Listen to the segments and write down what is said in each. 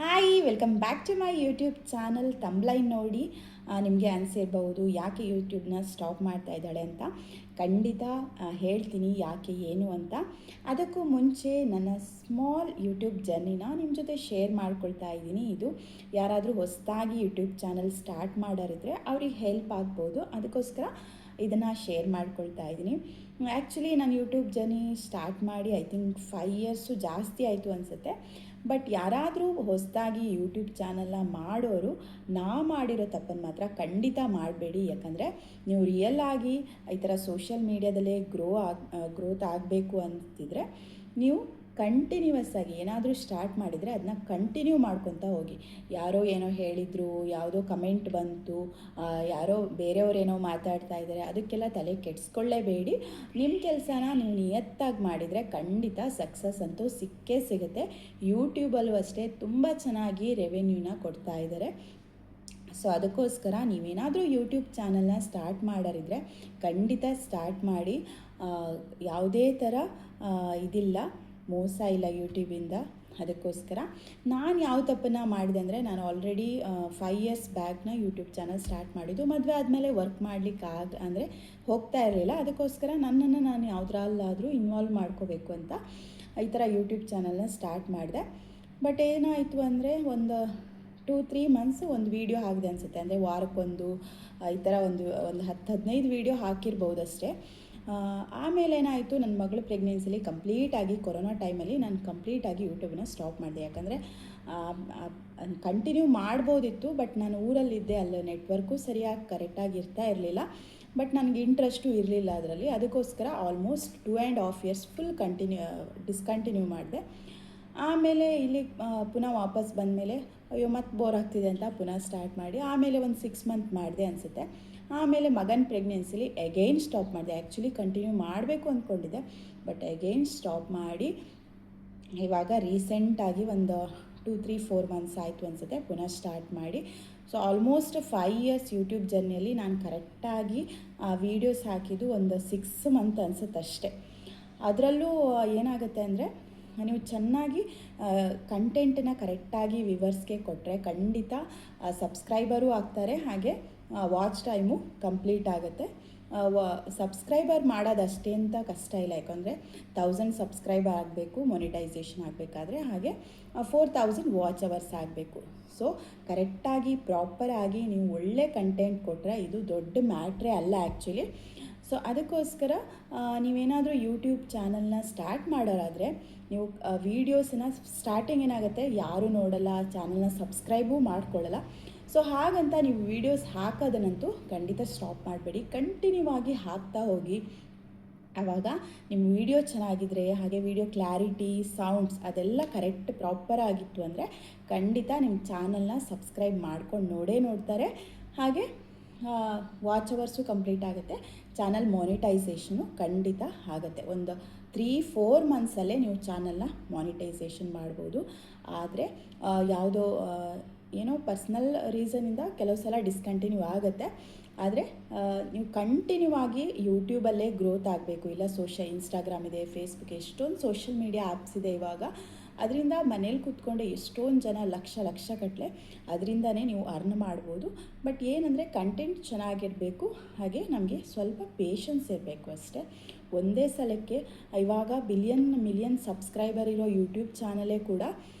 Hi welcome back to my YouTube channel. Thumbnail ನೋಡಿ ನಿಮಗೆ ಅನಿಸಿರ್ಬಹುದು ಯಾಕೆ ಯೂಟ್ಯೂಬ್ನ ಸ್ಟಾಪ್ ಮಾಡ್ತಾ ಇದ್ದಾಳೆ ಅಂತ. ಖಂಡಿತ ಹೇಳ್ತೀನಿ ಯಾಕೆ ಏನು ಅಂತ. ಅದಕ್ಕೂ ಮುಂಚೆ ನನ್ನ ಸ್ಮಾಲ್ ಯೂಟ್ಯೂಬ್ ಜರ್ನಿನ ನಿಮ್ಮ ಜೊತೆ ಶೇರ್ ಮಾಡ್ಕೊಳ್ತಾ ಇದ್ದೀನಿ. ಇದು ಯಾರಾದರೂ ಹೊಸದಾಗಿ ಯೂಟ್ಯೂಬ್ ಚಾನಲ್ ಸ್ಟಾರ್ಟ್ ಮಾಡೋರಿದ್ರೆ ಅವ್ರಿಗೆ ಹೆಲ್ಪ್ ಆಗ್ಬೋದು, ಅದಕ್ಕೋಸ್ಕರ ಇದನ್ನು ಶೇರ್ ಮಾಡ್ಕೊಳ್ತಾ ಇದ್ದೀನಿ. ಆ್ಯಕ್ಚುಲಿ ನಾನು ಯೂಟ್ಯೂಬ್ ಜರ್ನಿ ಸ್ಟಾರ್ಟ್ ಮಾಡಿ ಐ ಥಿಂಕ್ 5 ಇಯರ್ಸು ಜಾಸ್ತಿ ಆಯಿತು ಅನಿಸುತ್ತೆ. ಬಟ್ ಯಾರಾದರೂ ಹೊಸದಾಗಿ ಯೂಟ್ಯೂಬ್ ಚಾನಲ್ನ ಮಾಡೋರು ನಾ ಮಾಡಿರೋ ತಪ್ಪನ್ನು ಮಾತ್ರ ಖಂಡಿತ ಮಾಡಬೇಡಿ. ಯಾಕಂದರೆ ನೀವು ರಿಯಲ್ ಆಗಿ ಈ ಥರ ಸೋಷಿಯಲ್ ಮೀಡ್ಯಾದಲ್ಲೇ ಗ್ರೋತ್ ಆಗಬೇಕು ಅಂತಿದ್ರೆ ನೀವು ಕಂಟಿನ್ಯೂವಸ್ ಆಗಿ ಏನಾದರೂ ಸ್ಟಾರ್ಟ್ ಮಾಡಿದರೆ ಅದನ್ನ ಕಂಟಿನ್ಯೂ ಮಾಡ್ಕೊತಾ ಹೋಗಿ. ಯಾರೋ ಏನೋ ಹೇಳಿದರು, ಯಾವುದೋ ಕಮೆಂಟ್ ಬಂತು, ಯಾರೋ ಬೇರೆಯವರೇನೋ ಮಾತಾಡ್ತಾ ಇದ್ದಾರೆ, ಅದಕ್ಕೆಲ್ಲ ತಲೆ ಕೆಡಿಸ್ಕೊಳ್ಳೇಬೇಡಿ. ನಿಮ್ಮ ಕೆಲಸನ ನೀವು ನಿಯತ್ತಾಗಿ ಮಾಡಿದರೆ ಖಂಡಿತ ಸಕ್ಸಸ್ ಅಂತೂ ಸಿಕ್ಕೇ ಸಿಗುತ್ತೆ. ಯೂಟ್ಯೂಬಲ್ಲೂ ಅಷ್ಟೇ ತುಂಬ ಚೆನ್ನಾಗಿ ರೆವೆನ್ಯೂನ ಕೊಡ್ತಾ ಇದ್ದಾರೆ. ಸೊ ಅದಕ್ಕೋಸ್ಕರ ನೀವೇನಾದರೂ ಯೂಟ್ಯೂಬ್ ಚಾನಲ್ನ ಸ್ಟಾರ್ಟ್ ಮಾಡೋರಿದ್ರೆ ಖಂಡಿತ ಸ್ಟಾರ್ಟ್ ಮಾಡಿ. ಯಾವುದೇ ಥರ ಇದಿಲ್ಲ, ಮೋಸ ಇಲ್ಲ ಯೂಟ್ಯೂಬಿಂದ. ಅದಕ್ಕೋಸ್ಕರ ನಾನು ಯಾವ ತಪ್ಪನ್ನು ಮಾಡಿದೆ ಅಂದರೆ, ನಾನು ಆಲ್ರೆಡಿ 5 ಇಯರ್ಸ್ ಬ್ಯಾಕ್ನ ಯೂಟ್ಯೂಬ್ ಚಾನಲ್ ಸ್ಟಾರ್ಟ್ ಮಾಡಿದ್ದು. ಮದುವೆ ಆದಮೇಲೆ ವರ್ಕ್ ಮಾಡಲಿಕ್ಕೆ ಅಂದರೆ ಹೋಗ್ತಾ ಇರಲಿಲ್ಲ. ಅದಕ್ಕೋಸ್ಕರ ನನ್ನನ್ನು ನಾನು ಯಾವುದ್ರಲ್ಲಾದರೂ ಇನ್ವಾಲ್ವ್ ಮಾಡ್ಕೋಬೇಕು ಅಂತ ಈ ಥರ ಯೂಟ್ಯೂಬ್ ಚಾನಲ್ನ ಸ್ಟಾರ್ಟ್ ಮಾಡಿದೆ. ಬಟ್ ಏನಾಯಿತು ಅಂದರೆ, ಒಂದು 2-3 ಮಂತ್ಸು ಒಂದು ವೀಡಿಯೋ ಹಾಕಿದೆ ಅನಿಸುತ್ತೆ. ಅಂದರೆ ವಾರಕ್ಕೊಂದು ಈ ಥರ ಒಂದು 10-15 ವೀಡಿಯೋ ಹಾಕಿರ್ಬೋದು ಅಷ್ಟೇ. ಆಮೇಲೆ ಏನಾಯಿತು, ನನ್ನ ಮಗಳು ಪ್ರೆಗ್ನೆನ್ಸಿಲಿ ಕಂಪ್ಲೀಟಾಗಿ ಕೊರೋನಾ ಟೈಮಲ್ಲಿ ನಾನು ಕಂಪ್ಲೀಟಾಗಿ ಯೂಟ್ಯೂಬನ್ನ ಸ್ಟಾಪ್ ಮಾಡಿದೆ. ಯಾಕಂದರೆ ಕಂಟಿನ್ಯೂ ಮಾಡ್ಬೋದಿತ್ತು, ಬಟ್ ನಾನು ಊರಲ್ಲಿದ್ದೆ, ಅಲ್ಲಿ ನೆಟ್ವರ್ಕು ಸರಿಯಾಗಿ ಕರೆಕ್ಟಾಗಿ ಇರ್ತಾ ಇರಲಿಲ್ಲ. ಬಟ್ ನನಗೆ ಇಂಟ್ರೆಸ್ಟು ಇರಲಿಲ್ಲ ಅದರಲ್ಲಿ. ಅದಕ್ಕೋಸ್ಕರ ಆಲ್ಮೋಸ್ಟ್ 2.5 ಇಯರ್ಸ್ ಫುಲ್ ಡಿಸ್ಕಂಟಿನ್ಯೂ ಮಾಡಿದೆ. ಆಮೇಲೆ ಇಲ್ಲಿ ಪುನಃ ವಾಪಸ್ ಬಂದಮೇಲೆ ಅಯ್ಯೋ ಮತ್ತೆ ಬೋರ್ ಆಗ್ತಿದೆ ಅಂತ ಪುನಃ ಸ್ಟಾರ್ಟ್ ಮಾಡಿ ಆಮೇಲೆ ಒಂದು 6 ಮಂತ್ ಮಾಡಿದೆ ಅನಿಸುತ್ತೆ. ಆಮೇಲೆ ಮಗನ ಪ್ರೆಗ್ನೆನ್ಸಿಲಿ ಅಗೈನ್ ಸ್ಟಾಪ್ ಮಾಡಿದೆ. ಆ್ಯಕ್ಚುಲಿ ಕಂಟಿನ್ಯೂ ಮಾಡಬೇಕು ಅಂದ್ಕೊಂಡಿದ್ದೆ, ಬಟ್ ಅಗೈನ್ ಸ್ಟಾಪ್ ಮಾಡಿ ಇವಾಗ ರೀಸೆಂಟಾಗಿ ಒಂದು 2-3-4 ಮಂತ್ಸ್ ಆಯಿತು ಅನಿಸುತ್ತೆ ಪುನಃ ಸ್ಟಾರ್ಟ್ ಮಾಡಿ. ಸೊ ಆಲ್ಮೋಸ್ಟ್ 5 ಇಯರ್ಸ್ ಯೂಟ್ಯೂಬ್ ಜರ್ನಿಯಲ್ಲಿ ನಾನು ಕರೆಕ್ಟಾಗಿ ವೀಡಿಯೋಸ್ ಹಾಕಿದ್ದು ಒಂದು 6 ಮಂತ್ ಅನಿಸುತ್ತೆ ಅಷ್ಟೇ. ಅದರಲ್ಲೂ ಏನಾಗುತ್ತೆ ಅಂದರೆ, ನೀವು ಚೆನ್ನಾಗಿ ಕಂಟೆಂಟನ್ನ ಕರೆಕ್ಟಾಗಿ ವ್ಯೂವರ್ಸ್ಗೆ ಕೊಟ್ಟರೆ ಖಂಡಿತ ಸಬ್ಸ್ಕ್ರೈಬರು ಆಗ್ತಾರೆ, ಹಾಗೆ ವಾಚ್ ಟೈಮು ಕಂಪ್ಲೀಟ್ ಆಗುತ್ತೆ. ಸಬ್ಸ್ಕ್ರೈಬರ್ ಮಾಡೋದಷ್ಟೇ ಅಂತ ಕಷ್ಟ ಇಲ್ಲ. ಯಾಕಂದರೆ 1000 ಸಬ್ಸ್ಕ್ರೈಬರ್ ಆಗಬೇಕು ಮೊನಿಟೈಸೇಷನ್ ಆಗಬೇಕಾದ್ರೆ, ಹಾಗೆ 4000 ವಾಚ್ ಅವರ್ಸ್ ಆಗಬೇಕು. ಸೊ ಕರೆಕ್ಟಾಗಿ ಪ್ರಾಪರಾಗಿ ನೀವು ಒಳ್ಳೆ ಕಂಟೆಂಟ್ ಕೊಟ್ಟರೆ ಇದು ದೊಡ್ಡ ಮ್ಯಾಟ್ರೇ ಅಲ್ಲ ಆ್ಯಕ್ಚುಲಿ. ಸೊ ಅದಕ್ಕೋಸ್ಕರ ನೀವೇನಾದರೂ ಯೂಟ್ಯೂಬ್ ಚಾನಲ್ನ ಸ್ಟಾರ್ಟ್ ಮಾಡೋರಾದರೆ ನೀವು ವೀಡಿಯೋಸನ್ನ ಸ್ಟಾರ್ಟಿಂಗ್ ಏನಾಗುತ್ತೆ, ಯಾರೂ ನೋಡಲ್ಲ, ಚಾನಲ್ನ ಸಬ್ಸ್ಕ್ರೈಬೂ ಮಾಡ್ಕೊಳ್ಳಲ್ಲ. ಸೊ ಹಾಗಂತ ನೀವು ವೀಡಿಯೋಸ್ ಹಾಕೋದನ್ನಂತೂ ಖಂಡಿತ ಸ್ಟಾಪ್ ಮಾಡಬೇಡಿ. ಕಂಟಿನ್ಯೂ ಆಗಿ ಹಾಕ್ತಾ ಹೋಗಿ. ಆವಾಗ ನಿಮ್ಮ ವೀಡಿಯೋ ಚೆನ್ನಾಗಿದ್ದರೆ, ಹಾಗೆ ವೀಡಿಯೋ ಕ್ಲಾರಿಟಿ, ಸೌಂಡ್ಸ್ ಅದೆಲ್ಲ ಕರೆಕ್ಟ್ ಪ್ರಾಪರ್ ಆಗಿತ್ತು ಅಂದರೆ ಖಂಡಿತ ನಿಮ್ಮ ಚಾನಲ್ನ ಸಬ್ಸ್ಕ್ರೈಬ್ ಮಾಡ್ಕೊಂಡು ನೋಡ್ತಾರೆ. ಹಾಗೆ ವಾಚ್ ಅವರ್ಸು ಕಂಪ್ಲೀಟ್ ಆಗುತ್ತೆ, ಚಾನಲ್ ಮಾನಿಟೈಸೇಷನು ಖಂಡಿತ ಆಗುತ್ತೆ. ಒಂದು 3-4 ಮಂತ್ಸಲ್ಲೇ ನೀವು ಚಾನಲ್ನ ಮಾನಿಟೈಸೇಷನ್ ಮಾಡ್ಬೋದು. ಆದರೆ ಯಾವುದೋ ಏನೋ ಪರ್ಸ್ನಲ್ ರೀಸನಿಂದ ಕೆಲವು ಸಲ ಡಿಸ್ಕಂಟಿನ್ಯೂ ಆಗುತ್ತೆ. ಆದರೆ ನೀವು ಕಂಟಿನ್ಯೂ ಆಗಿ ಯೂಟ್ಯೂಬಲ್ಲೇ ಗ್ರೋತ್ ಆಗಬೇಕು. ಇಲ್ಲ ಇನ್ಸ್ಟಾಗ್ರಾಮ್ ಇದೆ, ಫೇಸ್ಬುಕ್, ಎಷ್ಟೊಂದು ಸೋಷಿಯಲ್ ಮೀಡಿಯಾ ಆ್ಯಪ್ಸ್ ಇದೆ ಇವಾಗ. ಅದರಿಂದ ಮನೇಲಿ ಕೂತ್ಕೊಂಡೆ ಎಷ್ಟೊಂದು ಜನ ಲಕ್ಷ ಗಟ್ಟಲೆ ಅದರಿಂದನೇ ನೀವು ಅರ್ನ್ ಮಾಡ್ಬೋದು. ಬಟ್ ಏನಂದರೆ ಕಂಟೆಂಟ್ ಚೆನ್ನಾಗಿರಬೇಕು, ಹಾಗೆ ನಮಗೆ ಸ್ವಲ್ಪ ಪೇಷನ್ಸ್ ಇರಬೇಕು ಅಷ್ಟೇ. ಒಂದೇ ಸಲಕ್ಕೆ ಇವಾಗ ಮಿಲಿಯನ್ ಸಬ್ಸ್ಕ್ರೈಬರ್ ಇರೋ ಯೂಟ್ಯೂಬ್ ಚಾನಲೇ ಕೂಡ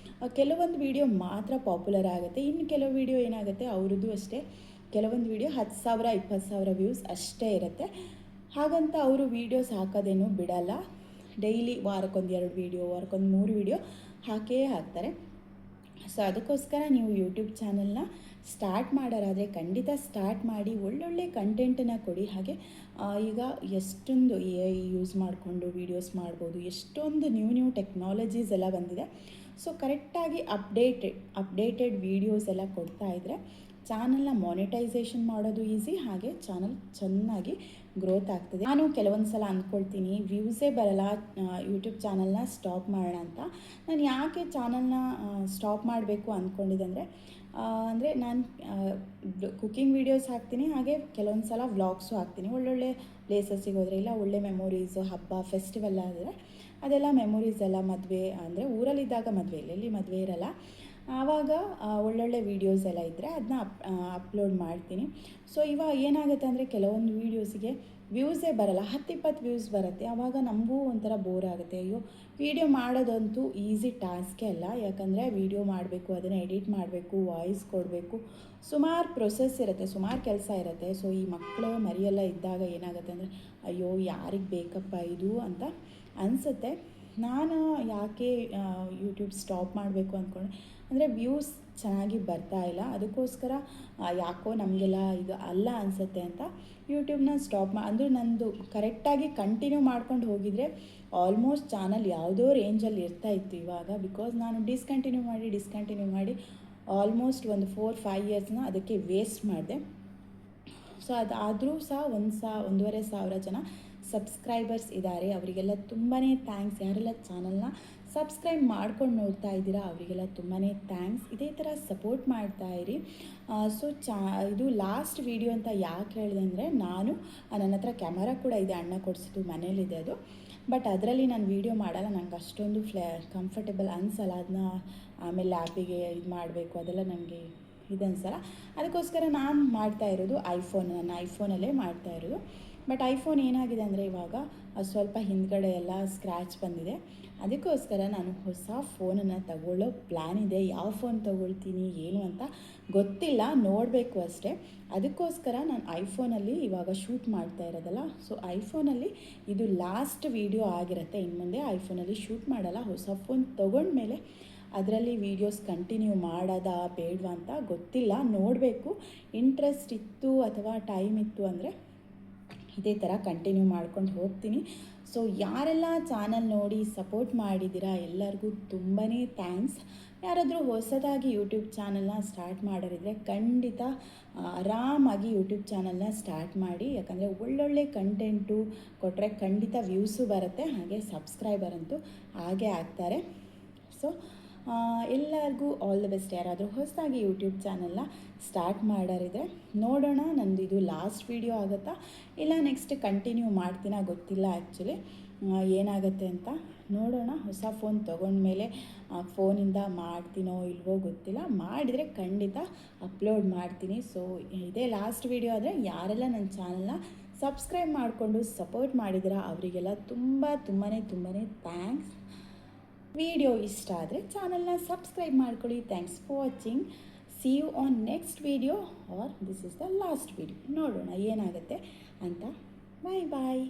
ಕೆಲವೊಂದು ವೀಡಿಯೋ ಮಾತ್ರ ಪಾಪ್ಯುಲರ್ ಆಗುತ್ತೆ. ಇನ್ನು ಕೆಲವು ವೀಡಿಯೋ ಏನಾಗುತ್ತೆ, ಅವ್ರದ್ದು ಅಷ್ಟೇ ಕೆಲವೊಂದು ವೀಡಿಯೋ 10,000-20,000 ವ್ಯೂಸ್ ಅಷ್ಟೇ ಇರುತ್ತೆ. ಹಾಗಂತ ಅವರು ವೀಡಿಯೋಸ್ ಹಾಕೋದೇನು ಬಿಡಲ್ಲ. ಡೈಲಿ ವಾರಕ್ಕೊಂದು 2 ವೀಡಿಯೋ, ವಾರಕ್ಕೊಂದು 3 ವೀಡಿಯೋ ಹಾಕ್ತಾರೆ. ಸೊ ಅದಕ್ಕೋಸ್ಕರ ನೀವು ಯೂಟ್ಯೂಬ್ ಚಾನಲ್ನ ಸ್ಟಾರ್ಟ್ ಮಾಡೋರಾದರೆ ಖಂಡಿತ ಸ್ಟಾರ್ಟ್ ಮಾಡಿ, ಒಳ್ಳೊಳ್ಳೆ ಕಂಟೆಂಟನ್ನು ಕೊಡಿ. ಹಾಗೆ ಈಗ ಎಷ್ಟೊಂದು AI ಯೂಸ್ ಮಾಡಿಕೊಂಡು ವೀಡಿಯೋಸ್ ಮಾಡ್ಬೋದು, ಎಷ್ಟೊಂದು ನ್ಯೂ ಟೆಕ್ನಾಲಜೀಸ್ ಎಲ್ಲ ಬಂದಿದೆ. ಸೊ ಕರೆಕ್ಟಾಗಿ ಅಪ್ಡೇಟೆಡ್ ವೀಡಿಯೋಸ್ ಎಲ್ಲ ಕೊಡ್ತಾಯಿದ್ರೆ ಚಾನಲ್ನ ಮಾನಿಟೈಸೇಷನ್ ಮಾಡೋದು ಈಸಿ, ಹಾಗೆ ಚಾನಲ್ ಚೆನ್ನಾಗಿ ಗ್ರೋತ್ ಆಗ್ತದೆ. ನಾನು ಕೆಲವೊಂದು ಸಲ ಅಂದ್ಕೊಳ್ತೀನಿ ವ್ಯೂಸೇ ಬರಲ್ಲ, ಯೂಟ್ಯೂಬ್ ಚಾನಲ್ನ ಸ್ಟಾಪ್ ಮಾಡೋಣ ಅಂತ. ನಾನು ಯಾಕೆ ಚಾನಲ್ನ ಸ್ಟಾಪ್ ಮಾಡಬೇಕು ಅಂದ್ಕೊಂಡಿದ್ದೆ ಅಂದರೆ ನಾನು ಕುಕ್ಕಿಂಗ್ ವೀಡಿಯೋಸ್ ಹಾಕ್ತೀನಿ, ಹಾಗೆ ಕೆಲವೊಂದು ಸಲ ವ್ಲಾಗ್ಸು ಹಾಕ್ತೀನಿ. ಒಳ್ಳೊಳ್ಳೆ ಪ್ಲೇಸಸ್ಸಿಗೆ ಹೋದರೆ, ಇಲ್ಲ ಒಳ್ಳೆ ಮೆಮೊರೀಸು, ಹಬ್ಬ ಫೆಸ್ಟಿವಲ್ ಆದರೆ ಅದೆಲ್ಲ ಮೆಮೊರೀಸ್ ಎಲ್ಲ, ಮದುವೆ ಅಂದರೆ ಊರಲ್ಲಿದ್ದಾಗ ಮದುವೆ, ಎಲ್ಲೆಲ್ಲಿ ಮದುವೆ ಇರಲ್ಲ, ಆವಾಗ ಒಳ್ಳೊಳ್ಳೆ ವೀಡಿಯೋಸ್ ಎಲ್ಲ ಇದ್ದರೆ ಅದನ್ನ ಅಪ್ಲೋಡ್ ಮಾಡ್ತೀನಿ. ಸೊ ಇವಾಗ ಏನಾಗುತ್ತೆ ಅಂದರೆ ಕೆಲವೊಂದು ವೀಡಿಯೋಸಿಗೆ ವ್ಯೂಸೇ ಬರಲ್ಲ, 10-20 ವ್ಯೂಸ್ ಬರುತ್ತೆ. ಆವಾಗ ನಮಗೂ ಒಂಥರ ಬೋರ್ ಆಗುತ್ತೆ. ಅಯ್ಯೋ ವೀಡಿಯೋ ಮಾಡೋದಂತೂ ಈಸಿ ಟಾಸ್ಕೇ ಅಲ್ಲ, ಯಾಕಂದರೆ ವೀಡಿಯೋ ಮಾಡಬೇಕು, ಅದನ್ನು ಎಡಿಟ್ ಮಾಡಬೇಕು, ವಾಯ್ಸ್ ಕೊಡಬೇಕು, ಸುಮಾರು ಪ್ರೊಸೆಸ್ ಇರುತ್ತೆ, ಸುಮಾರು ಕೆಲಸ ಇರುತ್ತೆ. ಸೊ ಈ ಮಕ್ಕಳು ಮರಿಯೆಲ್ಲ ಇದ್ದಾಗ ಏನಾಗುತ್ತೆ ಅಂದರೆ ಅಯ್ಯೋ ಯಾರಿಗೆ ಬೇಕಪ್ಪ ಇದು ಅಂತ ಅನಿಸುತ್ತೆ. ನಾನು ಯಾಕೆ ಯೂಟ್ಯೂಬ್ ಸ್ಟಾಪ್ ಮಾಡಬೇಕು ಅಂದ್ಕೊಂಡೆ ಅಂದರೆ ವ್ಯೂಸ್ ಚೆನ್ನಾಗಿ ಬರ್ತಾ ಇಲ್ಲ, ಅದಕ್ಕೋಸ್ಕರ ಯಾಕೋ ನಮಗೆಲ್ಲ ಇದು ಅಲ್ಲ ಅನಿಸುತ್ತೆ ಅಂತ ಯೂಟ್ಯೂಬ್ನ ಸ್ಟಾಪ್ ಅಂದರೆ ನಂದು ಕರೆಕ್ಟಾಗಿ ಕಂಟಿನ್ಯೂ ಮಾಡ್ಕೊಂಡು ಹೋಗಿದರೆ ಆಲ್ಮೋಸ್ಟ್ ಚಾನಲ್ ಯಾವುದೋ ರೇಂಜಲ್ಲಿ ಇರ್ತಾಯಿತ್ತು. ಇವಾಗ ಬಿಕಾಸ್ ನಾನು ಡಿಸ್ಕಂಟಿನ್ಯೂ ಮಾಡಿ ಆಲ್ಮೋಸ್ಟ್ ಒಂದು 4-5 ಇಯರ್ಸ್ನ ಅದಕ್ಕೆ ವೇಸ್ಟ್ ಮಾಡಿದೆ. ಸೊ ಅದಾದರೂ ಸಹ 1,500 ಜನ ಸಬ್ಸ್ಕ್ರೈಬರ್ಸ್ ಇದ್ದಾರೆ. ಅವರಿಗೆಲ್ಲ ತುಂಬಾ ಥ್ಯಾಂಕ್ಸ್. ಯಾರೆಲ್ಲ ಚಾನಲ್ನ ಸಬ್ಸ್ಕ್ರೈಬ್ ಮಾಡ್ಕೊಂಡು ನೋಡ್ತಾ ಇದ್ದೀರಾ ಅವರಿಗೆಲ್ಲ ತುಂಬಾ ಥ್ಯಾಂಕ್ಸ್. ಇದೇ ಥರ ಸಪೋರ್ಟ್ ಮಾಡ್ತಾಯಿರಿ. ಸೊ ಇದು ಲಾಸ್ಟ್ ವೀಡಿಯೋ ಅಂತ ಯಾಕೆ ಹೇಳಿದೆ ಅಂದರೆ, ನನ್ನ ಹತ್ರ ಕ್ಯಾಮರಾ ಕೂಡ ಇದೆ, ಅಣ್ಣ ಕೊಡಿಸಿದ್ದು ಮನೇಲಿದೆ ಅದು. ಬಟ್ ಅದರಲ್ಲಿ ನಾನು ವೀಡಿಯೋ ಮಾಡಲ್ಲ, ನಂಗೆ ಅಷ್ಟೊಂದು ಕಂಫರ್ಟೇಬಲ್ ಅನಿಸಲ್ಲ. ಅದನ್ನ ಆಮೇಲೆ ಆ್ಯಪಿಗೆ ಇದು ಮಾಡಬೇಕು, ಅದೆಲ್ಲ ನನಗೆ ಇದು ಅನಿಸಲ್ಲ. ಅದಕ್ಕೋಸ್ಕರ ನಾನು ಮಾಡ್ತಾಯಿರೋದು ನನ್ನ ಐಫೋನಲ್ಲೇ ಮಾಡ್ತಾಯಿರೋದು. ಬಟ್ ಐಫೋನ್ ಏನಾಗಿದೆ ಅಂದರೆ ಇವಾಗ ಸ್ವಲ್ಪ ಹಿಂದ್ಗಡೆ ಎಲ್ಲ ಸ್ಕ್ರ್ಯಾಚ್ ಬಂದಿದೆ. ಅದಕ್ಕೋಸ್ಕರ ನಾನು ಹೊಸ ಫೋನನ್ನು ತಗೊಳ್ಳೋ ಪ್ಲ್ಯಾನ್ ಇದೆ. ಯಾವ ಫೋನ್ ತೊಗೊಳ್ತೀನಿ ಏನು ಅಂತ ಗೊತ್ತಿಲ್ಲ, ನೋಡಬೇಕು ಅಷ್ಟೇ. ಅದಕ್ಕೋಸ್ಕರ ನಾನು ಐಫೋನಲ್ಲಿ ಇವಾಗ ಶೂಟ್ ಮಾಡ್ತಾ ಇರೋದಲ್ಲ. ಸೊ ಐಫೋನಲ್ಲಿ ಇದು ಲಾಸ್ಟ್ ವೀಡಿಯೋ ಆಗಿರುತ್ತೆ. ಇನ್ನು ಮುಂದೆ ಐಫೋನಲ್ಲಿ ಶೂಟ್ ಮಾಡಲ್ಲ. ಹೊಸ ಫೋನ್ ತೊಗೊಂಡ್ಮೇಲೆ ಅದರಲ್ಲಿ ವೀಡಿಯೋಸ್ ಕಂಟಿನ್ಯೂ ಮಾಡೋದಾ ಬೇಡವಾ ಅಂತ ಗೊತ್ತಿಲ್ಲ, ನೋಡಬೇಕು. ಇಂಟ್ರೆಸ್ಟ್ ಇತ್ತು ಅಥವಾ ಟೈಮ್ ಇತ್ತು ಅಂದರೆ ಇದೇ ಥರ ಕಂಟಿನ್ಯೂ ಮಾಡ್ಕೊಂಡು ಹೋಗ್ತೀನಿ. ಸೊ ಯಾರೆಲ್ಲ ಚಾನಲ್ ನೋಡಿ ಸಪೋರ್ಟ್ ಮಾಡಿದ್ದೀರಾ ಎಲ್ಲರಿಗೂ ತುಂಬಾ ಥ್ಯಾಂಕ್ಸ್. ಯಾರಾದರೂ ಹೊಸದಾಗಿ ಯೂಟ್ಯೂಬ್ ಚಾನಲ್ನ ಸ್ಟಾರ್ಟ್ ಮಾಡೋರಿದ್ರೆ ಖಂಡಿತ ಆರಾಮಾಗಿ ಯೂಟ್ಯೂಬ್ ಚಾನಲ್ನ ಸ್ಟಾರ್ಟ್ ಮಾಡಿ. ಯಾಕಂದರೆ ಒಳ್ಳೊಳ್ಳೆ ಕಂಟೆಂಟು ಕೊಟ್ಟರೆ ಖಂಡಿತ ವ್ಯೂಸು ಬರುತ್ತೆ, ಹಾಗೆ ಸಬ್ಸ್ಕ್ರೈಬರ್ ಅಂತೂ ಹಾಗೇ ಆಗ್ತಾರೆ. ಸೊ ಎಲ್ಲರಿಗೂ ಆಲ್ ದ ಬೆಸ್ಟ್. ಯಾರಾದರೂ ಹೊಸದಾಗಿ ಯೂಟ್ಯೂಬ್ ಚಾನಲ್ನ ಸ್ಟಾರ್ಟ್ ಮಾಡೋರಿದೆ ನೋಡೋಣ. ನಂದು ಇದು ಲಾಸ್ಟ್ ವೀಡಿಯೋ ಆಗುತ್ತಾ ಇಲ್ಲ ನೆಕ್ಸ್ಟ್ ಕಂಟಿನ್ಯೂ ಮಾಡ್ತೀನಾ ಗೊತ್ತಿಲ್ಲ. ಆ್ಯಕ್ಚುಲಿ ಏನಾಗುತ್ತೆ ಅಂತ ನೋಡೋಣ. ಹೊಸ ಫೋನ್ ತೊಗೊಂಡ್ಮೇಲೆ ಫೋನಿಂದ ಮಾಡ್ತೀನೋ ಇಲ್ವೋ ಗೊತ್ತಿಲ್ಲ, ಮಾಡಿದರೆ ಖಂಡಿತ ಅಪ್ಲೋಡ್ ಮಾಡ್ತೀನಿ. ಸೊ ಇದೇ ಲಾಸ್ಟ್ ವೀಡಿಯೋ ಆದರೆ ಯಾರೆಲ್ಲ ನನ್ನ ಚಾನಲ್ನ ಸಬ್ಸ್ಕ್ರೈಬ್ ಮಾಡಿಕೊಂಡು ಸಪೋರ್ಟ್ ಮಾಡಿದ್ದೀರಾ ಅವರಿಗೆಲ್ಲ ತುಂಬಾ ಥ್ಯಾಂಕ್ಸ್. ವಿಡಿಯೋ ಇಷ್ಟ ಆದರೆ ಚಾನಲ್ನ ಸಬ್ಸ್ಕ್ರೈಬ್ ಮಾಡ್ಕೊಳ್ಳಿ. Thanks for watching. See you on next video or this is the last video. ನೋಡೋಣ ಏನಾಗುತ್ತೆ ಅಂತ. ಬಾಯ್.